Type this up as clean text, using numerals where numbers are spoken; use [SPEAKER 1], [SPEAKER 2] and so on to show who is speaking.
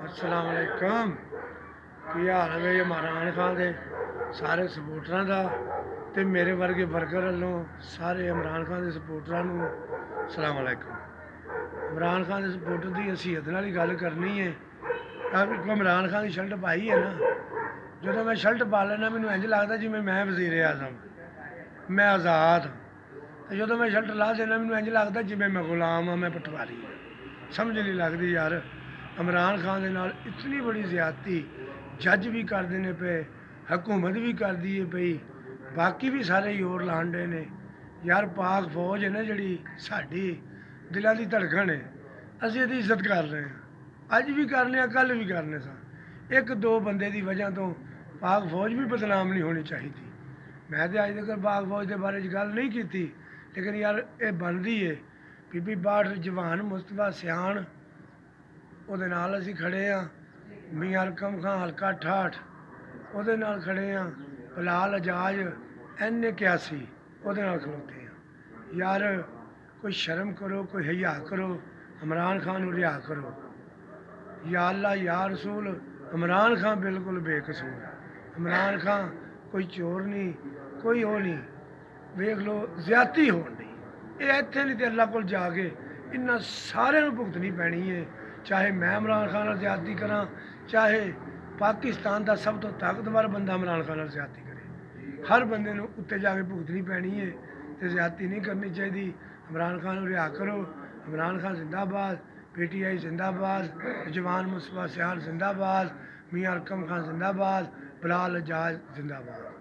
[SPEAKER 1] अस्सलाम वालेकुम। ਕੀ ਹਾਲ ਹੈ ਮੇਰੇ ਇਮਰਾਨ ਖਾਨ ਦੇ ਸਾਰੇ ਸਪੋਰਟਰਾਂ ਦਾ ਤੇ ਮੇਰੇ ਵਰਗੇ ਵਰਕਰ ਵੱਲੋਂ ਸਾਰੇ ਇਮਰਾਨ ਖਾਨ ਦੇ ਸਪੋਰਟਰਾਂ ਨੂੰ ਸਲਾਮ ਅਲੈਕੁਮ। ਇਮਰਾਨ ਖਾਨ ਦੇ ਸਪੋਰਟਰ ਦੀ ਹਸੀਅਤ ਨਾਲ ਹੀ ਗੱਲ ਕਰਨੀ ਹੈ। ਆਪ ਇਮਰਾਨ ਖਾਨ ਦੀ ਸ਼ਰਟ ਪਾਈ ਹੈ ਨਾ, ਜਦੋਂ ਮੈਂ ਸ਼ਰਟ ਪਾ ਲੈਣਾ ਮੈਨੂੰ ਇੰਜ ਲੱਗਦਾ ਜਿਵੇਂ ਮੈਂ ਵਜ਼ੀਰ ਆਜ਼ਮ, ਮੈਂ ਆਜ਼ਾਦ ਹਾਂ। ਤੇ ਜਦੋਂ ਮੈਂ ਸ਼ਰਟ ਲਾ ਦੇਣਾ ਮੈਨੂੰ ਇੰਜ ਲੱਗਦਾ ਜਿਵੇਂ ਮੈਂ ਗੁਲਾਮ ਹਾਂ, ਮੈਂ ਪਟਵਾਰੀ ਹਾਂ। ਸਮਝ ਨਹੀਂ ਲੱਗਦੀ ਯਾਰ, ਇਮਰਾਨ ਖਾਨ ਦੇ ਨਾਲ ਇਤਨੀ ਬੜੀ ਜ਼ਿਆਦਤੀ ਜੱਜ ਵੀ ਕਰਦੇ ਨੇ ਪਏ, ਹਕੂਮਤ ਵੀ ਕਰਦੀ ਹੈ ਪਈ, ਬਾਕੀ ਵੀ ਸਾਰੇ ਜ਼ੋਰ ਲਾਉਂਦੇ ਨੇ। ਯਾਰ ਪਾਕ ਫੌਜ ਹੈ ਨਾ ਜਿਹੜੀ ਸਾਡੀ ਦਿਲਾਂ ਦੀ ਧੜਕਣ ਹੈ, ਅਸੀਂ ਇਹਦੀ ਇੱਜ਼ਤ ਕਰ ਰਹੇ ਹਾਂ, ਅੱਜ ਵੀ ਕਰਨੇ ਆ, ਕੱਲ੍ਹ ਵੀ ਕਰਨੇ ਸਾਂ। ਇੱਕ ਦੋ ਬੰਦੇ ਦੀ ਵਜ੍ਹਾ ਤੋਂ ਪਾਕ ਫੌਜ ਵੀ ਬਦਨਾਮ ਨਹੀਂ ਹੋਣੀ ਚਾਹੀਦੀ। ਮੈਂ ਤਾਂ ਅੱਜ ਤੱਕ ਪਾਕ ਫੌਜ ਦੇ ਬਾਰੇ 'ਚ ਗੱਲ ਨਹੀਂ ਕੀਤੀ, ਲੇਕਿਨ ਯਾਰ ਇਹ ਬਣਦੀ ਹੈ। ਬੀਬੀ ਬਾਠ ਜਵਾਨ ਮੁਸਤਫਾ ਸਿਆਣ ਉਹਦੇ ਨਾਲ ਅਸੀਂ ਖੜੇ ਹਾਂ, ਮੀਆਂ ਅਰਕਮ ਖਾਂ ਹਲਕਾ ਠਾਠ ਉਹਦੇ ਨਾਲ ਖੜੇ ਹਾਂ, ਬਲਾਲ ਅਜਾਜ N81 ਉਹਦੇ ਨਾਲ ਖਲੋਤੇ ਹਾਂ। ਯਾਰ ਕੋਈ ਸ਼ਰਮ ਕਰੋ, ਕੋਈ ਹਯਾ ਕਰੋ, ਇਮਰਾਨ ਖਾਨ ਨੂੰ ਰਿਹਾ ਕਰੋ। ਯਾ ਅੱਲਾ ਯਾ ਰਸੂਲ, ਇਮਰਾਨ ਖਾਨ ਬਿਲਕੁਲ ਬੇਕਸੂਰ। ਇਮਰਾਨ ਖਾਨ ਕੋਈ ਚੋਰ ਨਹੀਂ, ਕੋਈ ਉਹ ਨਹੀਂ। ਵੇਖ ਲਓ ਜ਼ਿਆਦਤੀ ਹੋਣ ਦੀ ਇਹ ਇੱਥੇ ਨਹੀਂ ਤੇ ਅੱਲਾ ਕੋਲ ਜਾ ਕੇ ਇਹਨਾਂ ਸਾਰਿਆਂ ਨੂੰ ਭੁਗਤਣੀ ਪੈਣੀ ਹੈ। ਚਾਹੇ ਮੈਂ ਇਮਰਾਨ ਖਾਨ ਨਾਲ ਜ਼ਿਆਦਤੀ ਕਰਾਂ, ਚਾਹੇ ਪਾਕਿਸਤਾਨ ਦਾ ਸਭ ਤੋਂ ਤਾਕਤਵਰ ਬੰਦਾ ਇਮਰਾਨ ਖਾਨ ਨਾਲ ਜ਼ਿਆਦਤੀ ਕਰੇ, ਹਰ ਬੰਦੇ ਨੂੰ ਉੱਤੇ ਜਾ ਕੇ ਭੁਗਤਣੀ ਪੈਣੀ ਹੈ। ਤੇ ਜ਼ਿਆਦਤੀ ਨਹੀਂ ਕਰਨੀ ਚਾਹੀਦੀ। ਇਮਰਾਨ ਖਾਨ ਨੂੰ ਰਿਹਾ ਕਰੋ। ਇਮਰਾਨ ਖਾਨ ਜ਼ਿੰਦਾਬਾਦ, PTI ਜ਼ਿੰਦਾਬਾਦ, ਜਵਾਨ ਮੁਸਤਫਾ ਸਿਆਣ ਜ਼ਿੰਦਾਬਾਦ, ਮੀਆਂ ਅਰਕਮ ਖਾਨ ਜ਼ਿੰਦਾਬਾਦ, ਬਲਾਲ ਅਜਾਜ ਜ਼ਿੰਦਾਬਾਦ।